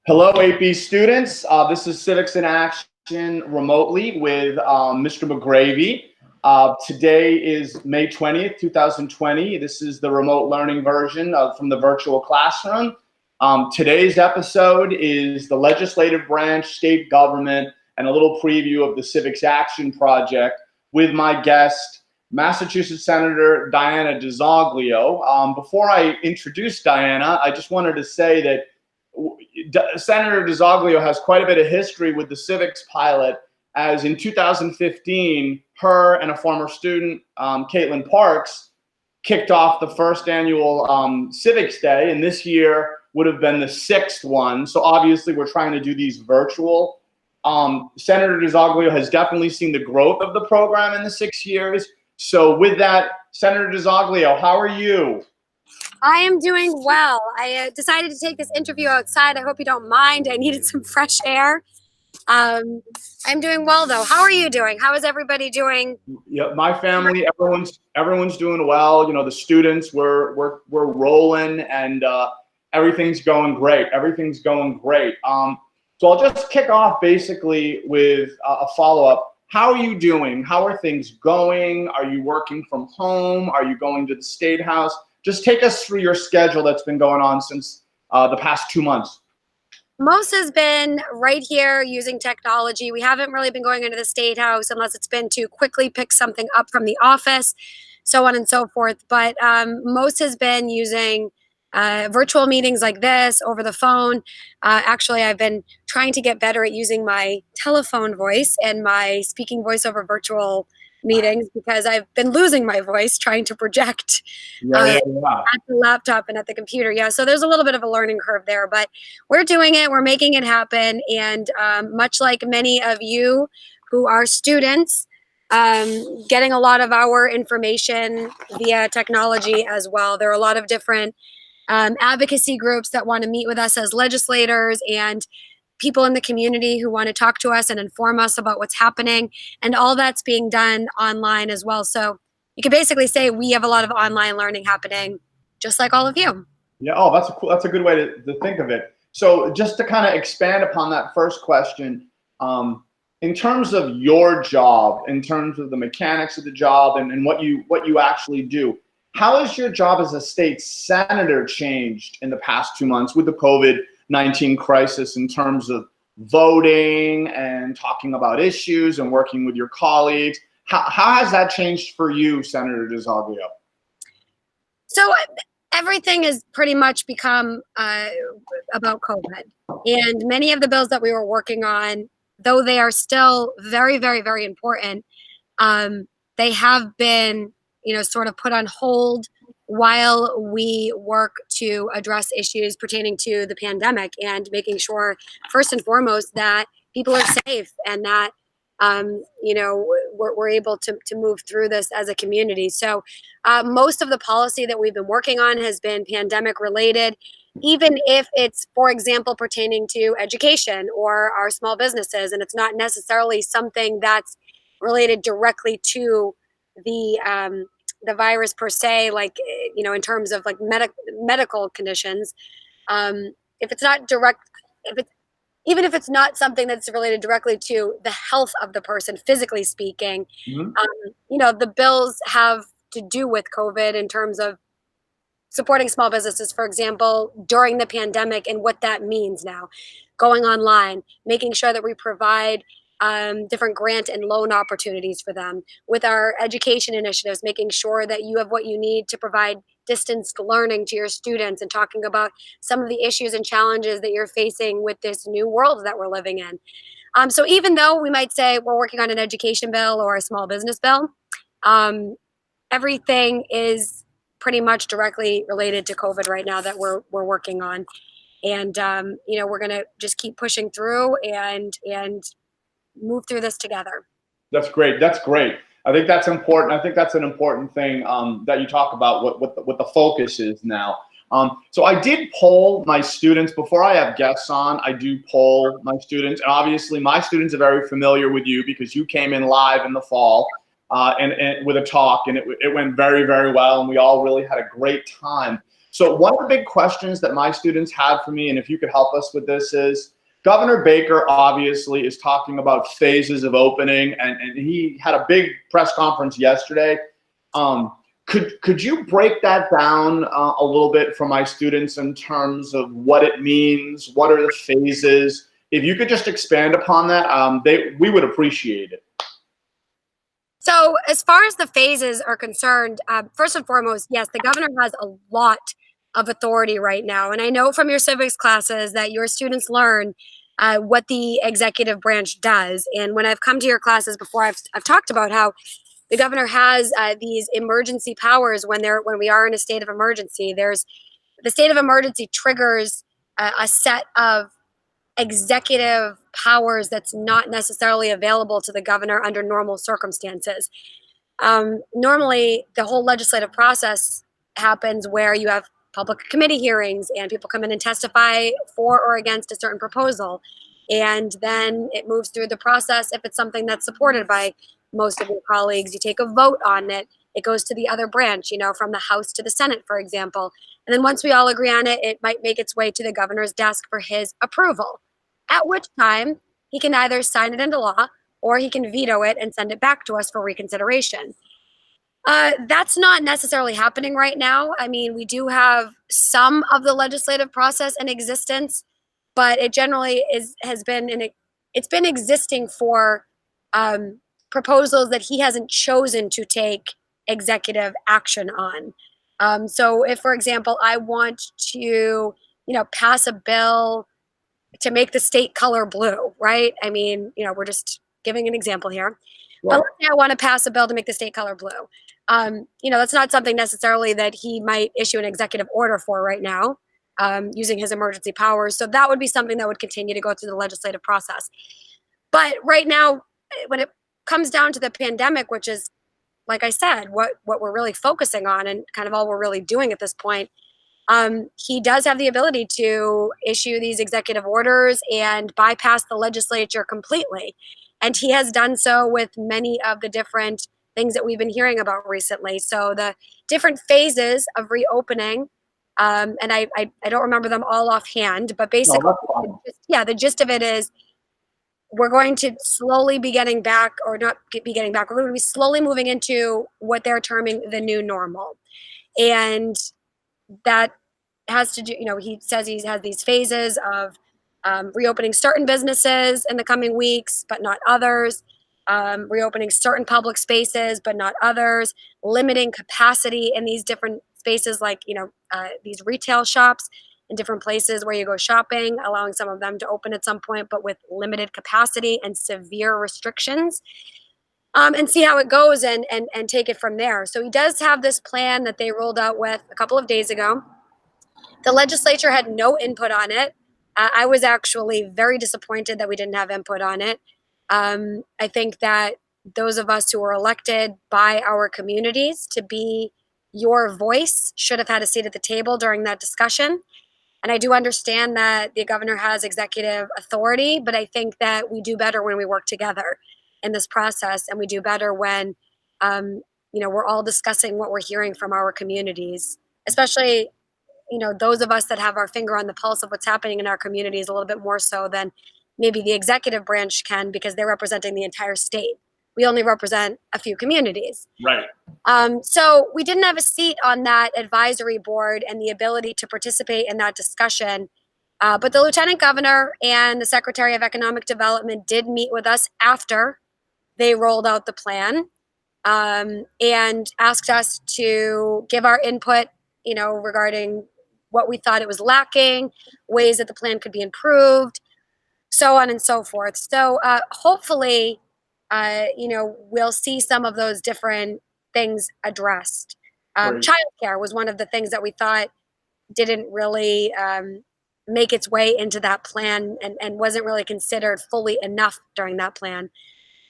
Hello, AP students. This is Civics in Action remotely with Mr. McGravy. Today is May 20th, 2020. This is the remote learning version from the virtual classroom. Today's episode is the legislative branch, state government, and a little preview of the Civics Action Project with my guest, Massachusetts Senator Diana DiZoglio. Before I introduce Diana, I just wanted to say that Senator DiZoglio has quite a bit of history with the civics pilot, as in 2015, her and a former student, Caitlin Parks, kicked off the first annual Civics Day, and this year would have been the sixth one. So obviously we're trying to do these virtual. Senator DiZoglio has definitely seen the growth of the program in the 6 years. So with that, Senator DiZoglio, how are you? I am doing well. I decided to take this interview outside. I hope you don't mind. I needed some fresh air. I'm doing well, though. How are you doing? How is everybody doing? Yeah, my family, everyone's doing well. You know, the students, we're rolling, and everything's going great. Everything's going great. So I'll just kick off basically with a follow-up. How are you doing? How are things going? Are you working from home? Are you going to the State House? Just take us through your schedule that's been going on since the past 2 months. Most has been right here using technology. We haven't really been going into the State House unless it's been to quickly pick something up from the office, so on and so forth. But most has been using virtual meetings like this over the phone. Actually, I've been trying to get better at using my telephone voice and my speaking voice over virtual meetings, because I've been losing my voice trying to project at the laptop and at the computer. Yeah, so there's a little bit of a learning curve there, but we're doing it. We're making it happen. And much like many of you who are students, getting a lot of our information via technology as well. There are a lot of different advocacy groups that want to meet with us as legislators, and people in the community who want to talk to us and inform us about what's happening, and all that's being done online as well. So you could basically say we have a lot of online learning happening, just like all of you. Yeah. Oh, that's a good way to think of it. So just to kind of expand upon that first question, in terms of your job, in terms of the mechanics of the job and what you actually do, how has your job as a state senator changed in the past 2 months with the COVID-19 crisis, in terms of voting and talking about issues and working with your colleagues? How has that changed for you, Senator DiZoglio? So everything has pretty much become about COVID. And many of the bills that we were working on, though they are still very, very, very important, they have been, sort of put on hold while we work to address issues pertaining to the pandemic and making sure, first and foremost, that people are safe and that, we're able to move through this as a community. So most of the policy that we've been working on has been pandemic related, even if it's, for example, pertaining to education or our small businesses, and it's not necessarily something that's related directly to the virus per se, like, in terms of like medical conditions. If it's not direct, even if it's not something that's related directly to the health of the person, physically speaking, the bills have to do with COVID in terms of supporting small businesses, for example, during the pandemic, and what that means now, going online, making sure that we provide different grant and loan opportunities for them, with our education initiatives, making sure that you have what you need to provide distance learning to your students, and talking about some of the issues and challenges that you're facing with this new world that we're living in. So even though we might say we're working on an education bill or a small business bill, everything is pretty much directly related to COVID right now that we're working on. And, we're going to just keep pushing through and move through this together. That's great. That's great. I think that's important. I think that's an important thing that you talk about, what the focus is now. So I did poll my students before I have guests on. I do poll my students, and obviously my students are very familiar with you because you came in live in the fall and with a talk, and it went very, very well, and we all really had a great time. So one of the big questions that my students had for me, and if you could help us with this, is Governor Baker obviously is talking about phases of opening, and he had a big press conference yesterday. Could you break that down a little bit for my students in terms of what it means? What are the phases? If you could just expand upon that, we would appreciate it. So as far as the phases are concerned, first and foremost, yes, the governor has a lot of authority right now. And I know from your civics classes that your students learn what the executive branch does. And when I've come to your classes before, I've talked about how the governor has these emergency powers when we are in a state of emergency. The state of emergency triggers a set of executive powers that's not necessarily available to the governor under normal circumstances. Normally, the whole legislative process happens where you have public committee hearings and people come in and testify for or against a certain proposal. And then it moves through the process. If it's something that's supported by most of your colleagues, you take a vote on it. It goes to the other branch, from the House to the Senate, for example. And then once we all agree on it, it might make its way to the governor's desk for his approval, at which time he can either sign it into law or he can veto it and send it back to us for reconsideration. That's not necessarily happening right now. I mean, we do have some of the legislative process in existence, but it generally has been it's been existing for proposals that he hasn't chosen to take executive action on. So if, for example, I want to, pass a bill to make the state color blue, right? I mean, we're just giving an example here. Right. But let's say I want to pass a bill to make the state color blue. That's not something necessarily that he might issue an executive order for right now, using his emergency powers. So that would be something that would continue to go through the legislative process. But right now, when it comes down to the pandemic, which is, like I said, what we're really focusing on and kind of all we're really doing at this point, he does have the ability to issue these executive orders and bypass the legislature completely. And he has done so with many of the different things that we've been hearing about recently. So the different phases of reopening, and I don't remember them all offhand, but basically, the gist of it is we're going to slowly be getting back, or not be getting back, we're going to be slowly moving into what they're terming the new normal. And that has to do, he says he has these phases of reopening certain businesses in the coming weeks, but not others, reopening certain public spaces, but not others, limiting capacity in these different spaces, like, these retail shops in different places where you go shopping, allowing some of them to open at some point, but with limited capacity and severe restrictions. And see how it goes and take it from there. So he does have this plan that they rolled out with a couple of days ago. The legislature had no input on it. I was actually very disappointed that we didn't have input on it. I think that those of us who were elected by our communities to be your voice should have had a seat at the table during that discussion. And I do understand that the governor has executive authority, but I think that we do better when we work together in this process, and we do better when we're all discussing what we're hearing from our communities, especially those of us that have our finger on the pulse of what's happening in our communities a little bit more so than maybe the executive branch can, because they're representing the entire state. We only represent a few communities. Right. So we didn't have a seat on that advisory board and the ability to participate in that discussion. But the lieutenant governor and the secretary of economic development did meet with us after they rolled out the plan, and asked us to give our input, regarding what we thought it was lacking, ways that the plan could be improved, so on and so forth. So hopefully, we'll see some of those different things addressed. Childcare was one of the things that we thought didn't really make its way into that plan and wasn't really considered fully enough during that plan,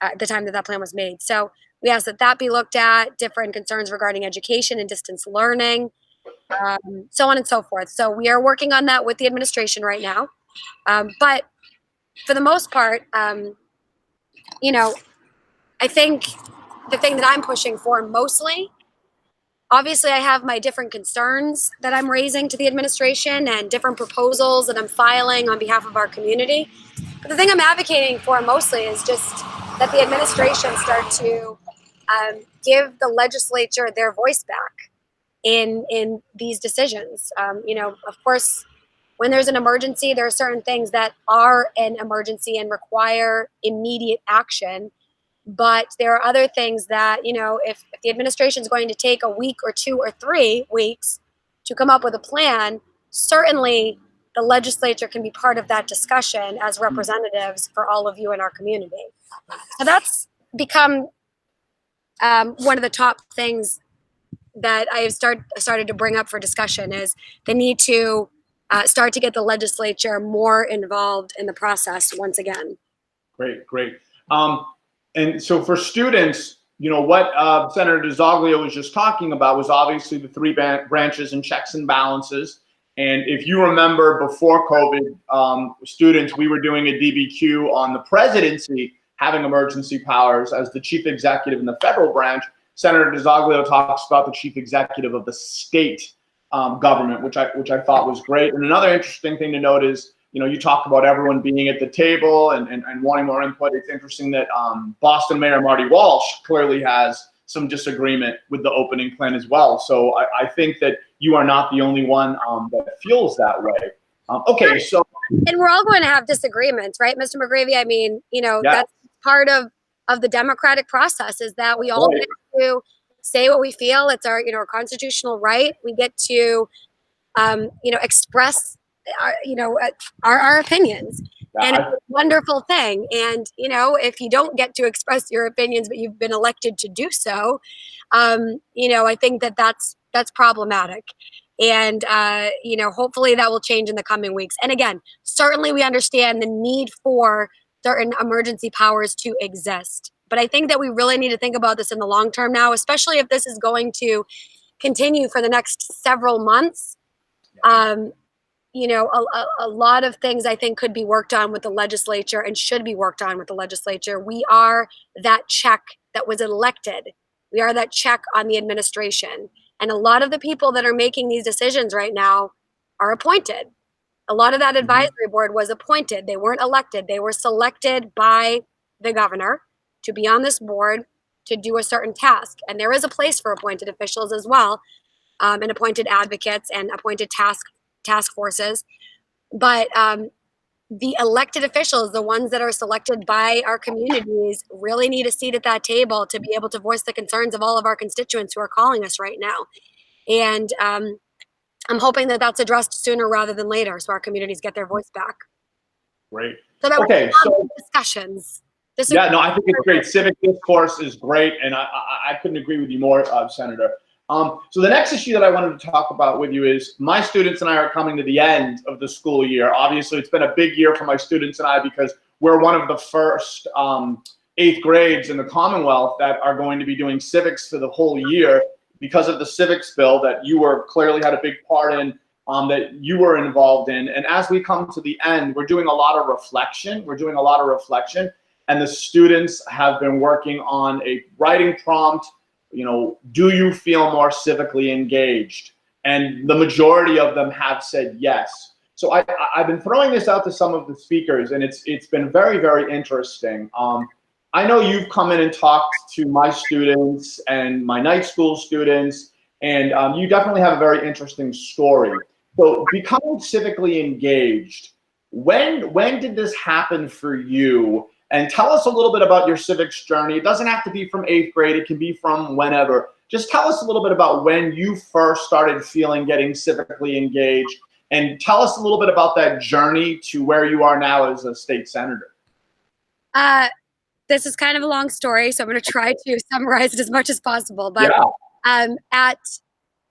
at the time that plan was made. So we asked that be looked at, different concerns regarding education and distance learning, so on and so forth. So we are working on that with the administration right now. But for the most part, I think the thing that I'm pushing for mostly Obviously, I have my different concerns that I'm raising to the administration and different proposals that I'm filing on behalf of our community. But the thing I'm advocating for mostly is just that the administration start to give the legislature their voice back in these decisions. Of course, when there's an emergency, there are certain things that are an emergency and require immediate action. But there are other things that, if the administration is going to take a week or 2 or 3 weeks to come up with a plan, certainly the legislature can be part of that discussion as representatives for all of you in our community. So that's become one of the top things that I have started to bring up for discussion is the need to start to get the legislature more involved in the process once again. Great. And so for students, what Senator DiZoglio was just talking about was obviously the 3 branches and checks and balances. And if you remember before COVID, students, we were doing a DBQ on the presidency having emergency powers as the chief executive in the federal branch. Senator DiZoglio talks about the chief executive of the state government, which I thought was great. And another interesting thing to note is, you talked about everyone being at the table and wanting more input. It's interesting that Boston Mayor Marty Walsh clearly has some disagreement with the opening plan as well. So I think that you are not the only one that feels that way. Okay, so. And we're all going to have disagreements, right, Mr. McGravy? I mean, that's part of the democratic process is that we all get to say what we feel. It's our, our constitutional right. We get to, express our opinions. And it's a wonderful thing. And, if you don't get to express your opinions, but you've been elected to do so, I think that's problematic. And, hopefully that will change in the coming weeks. And again, certainly we understand the need for certain emergency powers to exist. But I think that we really need to think about this in the long term now, especially if this is going to continue for the next several months. A lot of things I think could be worked on with the legislature and should be worked on with the legislature. We are that check that was elected. We are that check on the administration. And a lot of the people that are making these decisions right now are appointed. A lot of that advisory board was appointed. They weren't elected. They were selected by the governor to be on this board to do a certain task. And there is a place for appointed officials as well, and appointed advocates and appointed task forces. But the elected officials, the ones that are selected by our communities, really need a seat at that table to be able to voice the concerns of all of our constituents who are calling us right now. And I'm hoping that that's addressed sooner rather than later so our communities get their voice back. Great. So that okay, so discussions. I think it's great. Civic discourse is great, and I couldn't agree with you more, Senator. So the next issue that I wanted to talk about with you is my students and I are coming to the end of the school year. Obviously, it's been a big year for my students and I because we're one of the first 8th grades in the Commonwealth that are going to be doing civics for the whole year because of the civics bill that you were clearly had a big part in, that you were involved in. And as we come to the end, we're doing a lot of reflection. And the students have been working on a writing prompt. Do you feel more civically engaged? And the majority of them have said yes. So I've been throwing this out to some of the speakers, and it's been very, very interesting. I know you've come in and talked to my students and my night school students, and you definitely have a very interesting story. So becoming civically engaged, when did this happen for you? And tell us a little bit about your civics journey. It doesn't have to be from 8th grade. It can be from whenever. Just tell us a little bit about when you first started getting civically engaged, and tell us a little bit about that journey to where you are now as a state senator. This is kind of a long story, so I'm going to try to summarize it as much as possible. But at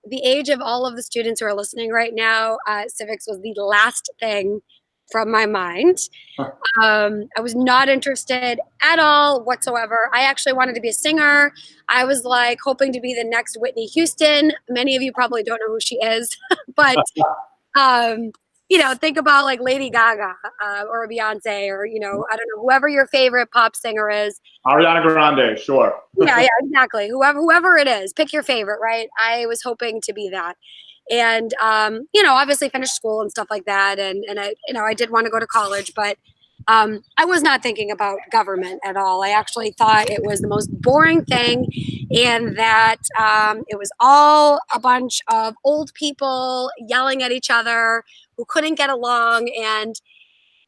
the age of all of the students who are listening right now, civics was the last thing from my mind. I was not interested at all whatsoever. I actually wanted to be a singer. I was like hoping to be the next Whitney Houston. Many of you probably don't know who she is, but think about like Lady Gaga or Beyonce or, I don't know, whoever your favorite pop singer is. Ariana Grande, sure. Yeah, exactly. Whoever it is, pick your favorite, right? I was hoping to be that. And, obviously finished school and stuff like that. And I did want to go to college, but I was not thinking about government at all. I actually thought it was the most boring thing and that it was all a bunch of old people yelling at each other who couldn't get along. And,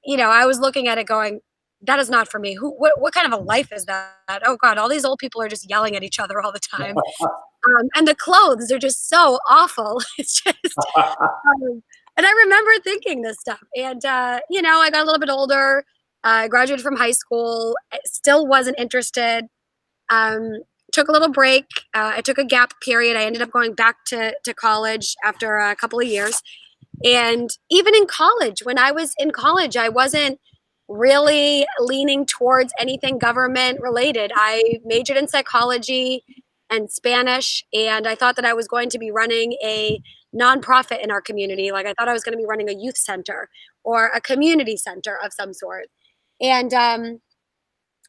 I was looking at it going, that is not for me. What kind of a life is that? Oh God, all these old people are just yelling at each other all the time. And the clothes are just so awful. It's just, and I remember thinking this stuff. And, I got a little bit older. I graduated from high school. I still wasn't interested. Um, Took a little break. I took a gap period. I ended up going back to college after a couple of years. And even in college, when I was in college, I wasn't really leaning towards anything government related. I majored in psychology and Spanish, and I thought that I was going to be running a nonprofit in our community. Like I thought I was going to be running a youth center or a community center of some sort. And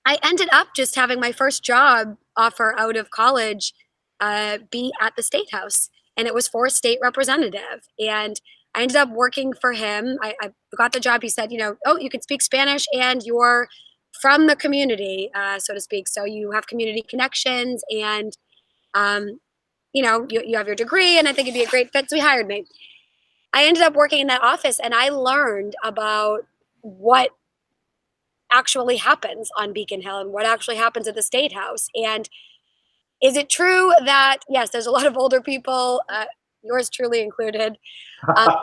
I ended up just having my first job offer out of college be at the state house, and it was for a state representative. And I ended up working for him. I got the job. He said, oh, you can speak Spanish and you're from the community, so to speak. So you have community connections and, you have your degree, and I think it'd be a great fit. So he hired me. I ended up working in that office, and I learned about what actually happens on Beacon Hill and what actually happens at the State House. And is it true that, yes, there's a lot of older people, yours truly included, um,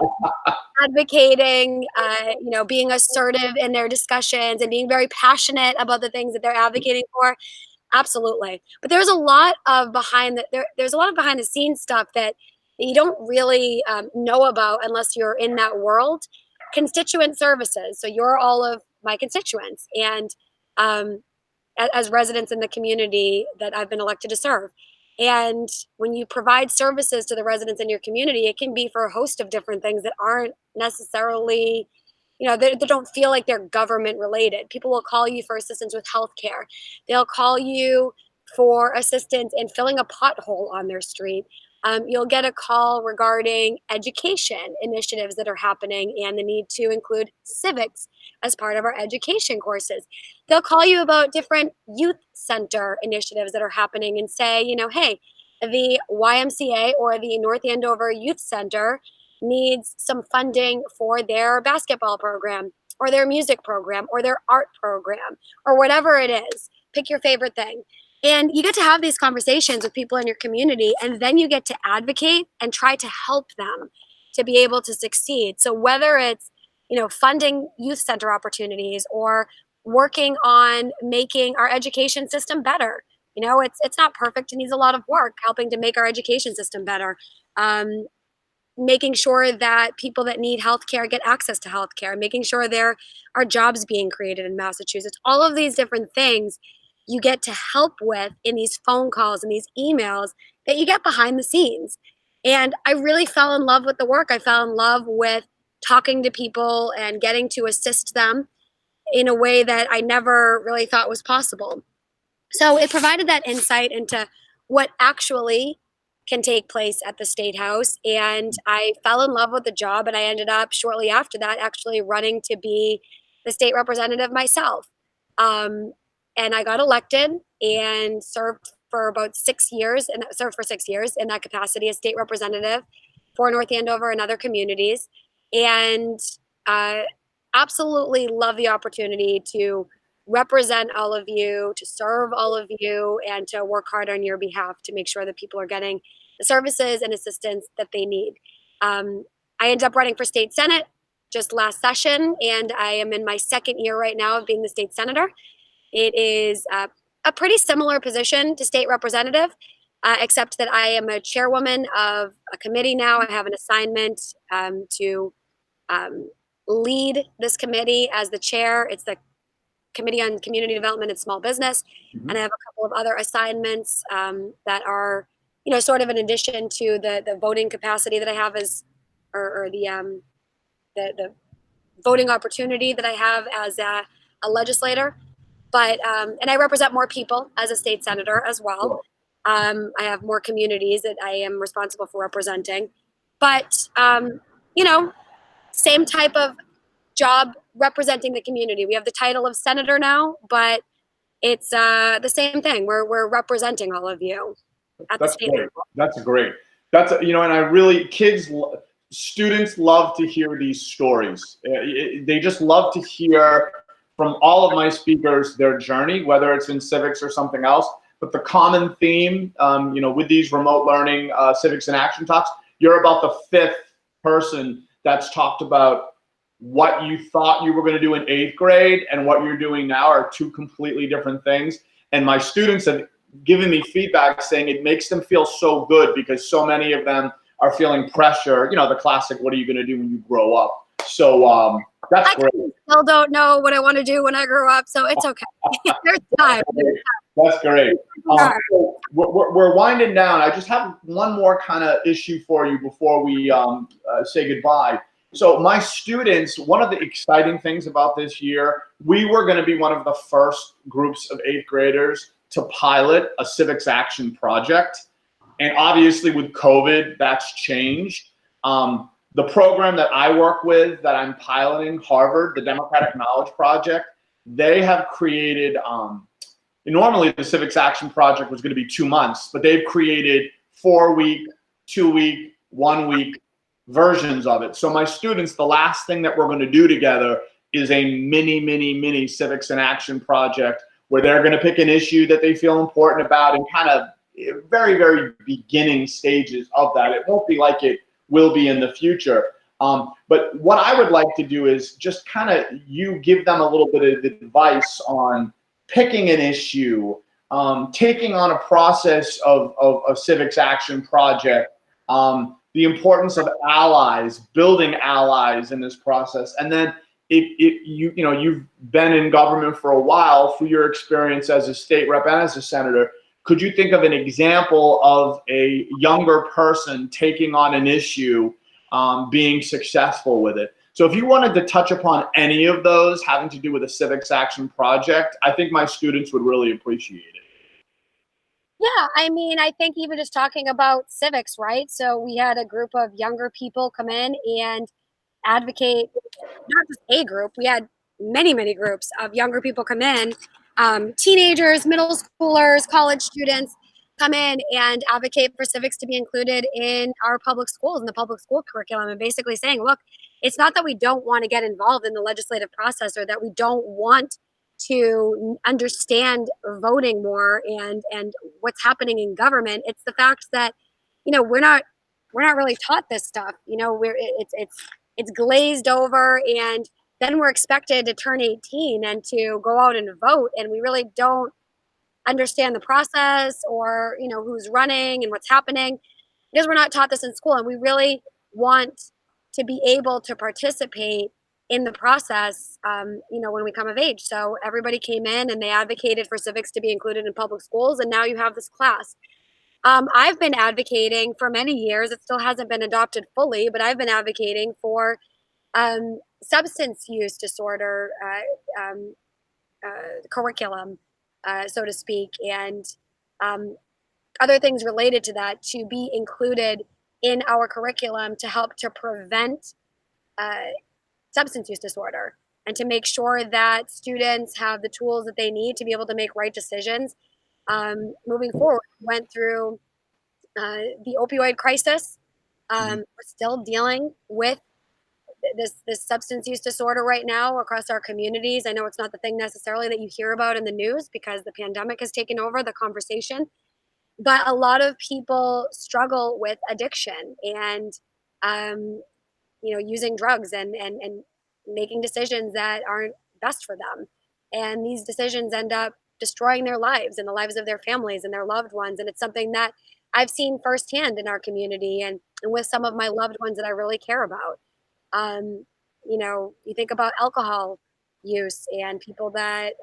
advocating, being assertive in their discussions and being very passionate about the things that they're advocating for? Absolutely. But there's a lot of there's a lot of behind the scenes stuff that you don't really know about unless you're in that world. Constituent services. So you're all of my constituents and as residents in the community that I've been elected to serve. And when you provide services to the residents in your community, it can be for a host of different things that aren't necessarily, they don't feel like they're government related. People will call you for assistance with healthcare. They'll call you for assistance in filling a pothole on their street. You'll get a call regarding education initiatives that are happening and the need to include civics as part of our education courses. They'll call you about different youth center initiatives that are happening and say, hey, the YMCA or the North Andover Youth Center needs some funding for their basketball program or their music program or their art program or whatever it is. Pick your favorite thing. And you get to have these conversations with people in your community, and then you get to advocate and try to help them to be able to succeed. So whether it's, funding youth center opportunities or working on making our education system better. It's not perfect. It needs a lot of work helping to make our education system better. Making sure that people that need healthcare get access to healthcare, making sure there are jobs being created in Massachusetts. All of these different things you get to help with in these phone calls and these emails that you get behind the scenes. And I really fell in love with the work. I fell in love with talking to people and getting to assist them in a way that I never really thought was possible. So it provided that insight into what actually can take place at the State House. And I fell in love with the job. And I ended up shortly after that actually running to be the state representative myself. And I got elected and served for about 6 years and served for 6 years in that capacity as state representative for North Andover and other communities. And absolutely love the opportunity to represent all of you, to serve all of you, and to work hard on your behalf to make sure that people are getting the services and assistance that they need. I ended up running for state senate just last session, and I am in my second year right now of being the state senator. It is a pretty similar position to state representative, except that I am a chairwoman of a committee now. I have an assignment to lead this committee as the chair. It's the Committee on Community Development and Small Business. Mm-hmm. And I have a couple of other assignments that are, sort of in addition to the voting capacity that I have as, or the the voting opportunity that I have as a legislator. But and I represent more people as a state senator as well. Sure. I have more communities that I am responsible for representing. But you know, same type of job representing the community. We have the title of senator now, but it's the same thing. We're representing all of you at the That's state great. level. That's great. That's, and I really, students love to hear these stories. They just love to hear from all of my speakers their journey, whether it's in civics or something else. But the common theme, with these remote learning civics in action talks, you're about the fifth person that's talked about what you thought you were going to do in eighth grade and what you're doing now are two completely different things. And my students have given me feedback saying it makes them feel so good because so many of them are feeling pressure, the classic, what are you going to do when you grow up? So that's great. I still don't know what I want to do when I grow up, so it's okay. There's time. That's great. So we're winding down. I just have one more kind of issue for you before we say goodbye. So my students, one of the exciting things about this year, we were going to be one of the first groups of eighth graders to pilot a civics action project. And obviously with COVID, that's changed. The program that I work with that I'm piloting, Harvard, the Democratic Knowledge Project, they have created, normally the Civics Action Project was going to be 2 months, but they've created 4-week, 2-week, 1-week versions of it. So my students, the last thing that we're going to do together is a mini Civics in Action project where they're going to pick an issue that they feel important about and kind of very beginning stages of that. It won't be like it will be in the future. But what I would like to do is just kind of you give them a little bit of advice on picking an issue, taking on a process of a civics action project, the importance of allies, building allies in this process. And then you've been in government for a while through your experience as a state rep and as a senator. Could you think of an example of a younger person taking on an issue, being successful with it? So if you wanted to touch upon any of those having to do with a civics action project, I think my students would really appreciate it. Yeah, I mean, I think even just talking about civics, right? So we had a group of younger people come in and advocate, not just a group, we had many groups of younger people come in, teenagers, middle schoolers, college students come in and advocate for civics to be included in our public schools, in the public school curriculum, and basically saying, look, it's not that we don't want to get involved in the legislative process or that we don't want to understand voting more and what's happening in government. It's the fact that we're not really taught this stuff. It's glazed over, and then we're expected to turn 18 and to go out and vote, and we really don't understand the process or who's running and what's happening because we're not taught this in school, and we really want to be able to participate in the process when we come of age. So everybody came in and they advocated for civics to be included in public schools, and now you have this class. I've been advocating for many years. It still hasn't been adopted fully, but I've been advocating for substance use disorder curriculum, so to speak, and other things related to that to be included in our curriculum to help to prevent substance use disorder and to make sure that students have the tools that they need to be able to make right decisions moving forward. Went through the opioid crisis. We're still dealing with this substance use disorder right now across our communities. I know it's not the thing necessarily that you hear about in the news because the pandemic has taken over the conversation, but a lot of people struggle with addiction and using drugs and making decisions that aren't best for them, and these decisions end up destroying their lives and the lives of their families and their loved ones. And it's something that I've seen firsthand in our community and with some of my loved ones that I really care about. You think about alcohol use and people that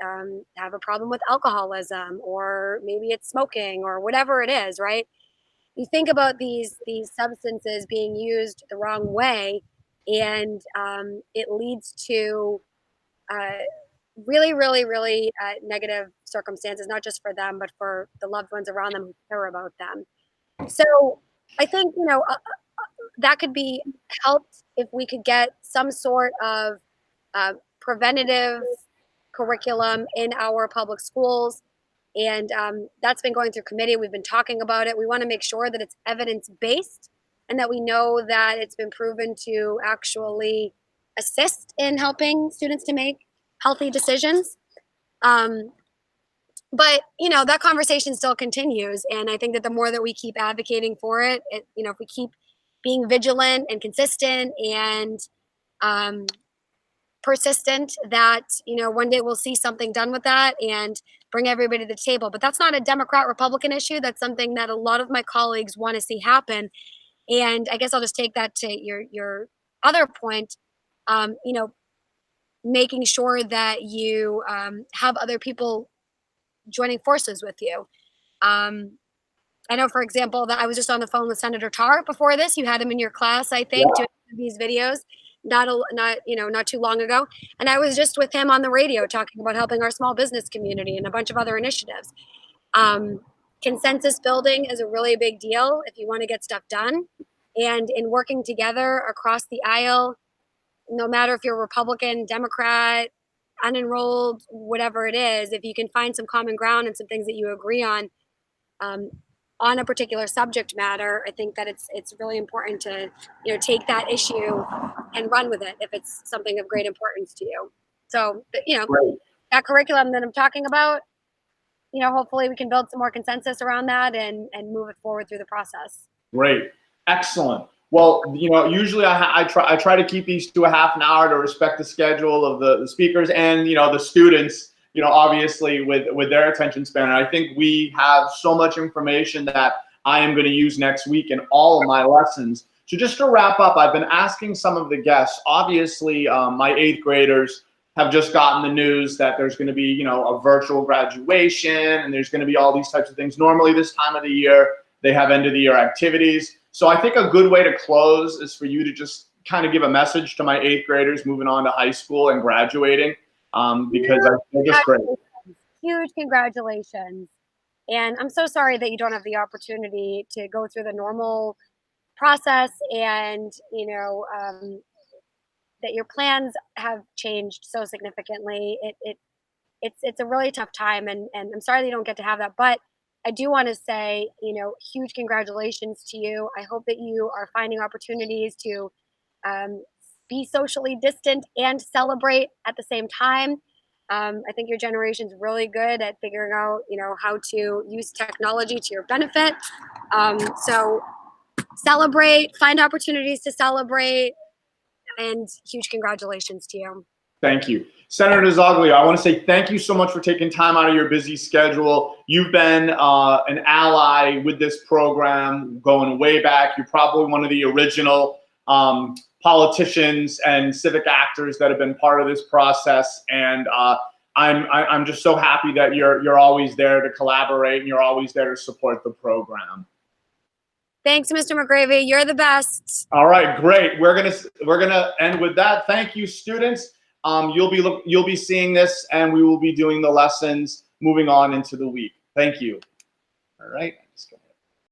have a problem with alcoholism, or maybe it's smoking or whatever it is, right? You think about these substances being used the wrong way, and it leads to really negative circumstances, not just for them, but for the loved ones around them who care about them. So I think, that could be helped if we could get some sort of preventative curriculum in our public schools. And that's been going through committee. We've been talking about it. We want to make sure that it's evidence-based and that we know that it's been proven to actually assist in helping students to make healthy decisions. But that conversation still continues, and I think that the more that we keep advocating for it, if we keep being vigilant and consistent and persistent, that one day we'll see something done with that and bring everybody to the table. But that's not a Democrat Republican issue. That's something that a lot of my colleagues want to see happen. And I guess I'll just take that to your other point. Making sure that you have other people joining forces with you. I know, for example, that I was just on the phone with Senator Tarr before this. You had him in your class, I think, doing these videos not too long ago. And I was just with him on the radio talking about helping our small business community and a bunch of other initiatives. Consensus building is a really big deal if you want to get stuff done. And in working together across the aisle, no matter if you're Republican, Democrat, unenrolled, whatever it is, if you can find some common ground and some things that you agree on a particular subject matter, I think that it's really important to take that issue and run with it if it's something of great importance to you. So Great. that curriculum that I'm talking about, hopefully we can build some more consensus around that and move it forward through the process. Great. Excellent. Well, usually I try to keep these to a half an hour to respect the schedule of the speakers and, the students, obviously with their attention span. And I think we have so much information that I am going to use next week in all of my lessons. So just to wrap up, I've been asking some of the guests, obviously my 8th graders have just gotten the news that there's going to be, a virtual graduation, and there's going to be all these types of things. Normally this time of the year, they have end of the year activities. So I think a good way to close is for you to just kind of give a message to my 8th graders moving on to high school and graduating, because they're just great. Huge congratulations. And I'm so sorry that you don't have the opportunity to go through the normal process and, that your plans have changed so significantly. It's a really tough time, and I'm sorry that you don't get to have that. But I do want to say, huge congratulations to you. I hope that you are finding opportunities to be socially distant and celebrate at the same time. I think your generation's really good at figuring out, how to use technology to your benefit. So celebrate, find opportunities to celebrate, and huge congratulations to you. Thank you. Senator DiZoglio, I want to say thank you so much for taking time out of your busy schedule. You've been an ally with this program going way back. You're probably one of the original politicians and civic actors that have been part of this process. And I'm just so happy that you're always there to collaborate and you're always there to support the program. Thanks, Mr. McGravy. You're the best. All right, great. We're gonna end with that. Thank you, students. You'll be seeing this, and we will be doing the lessons moving on into the week. Thank you. All right.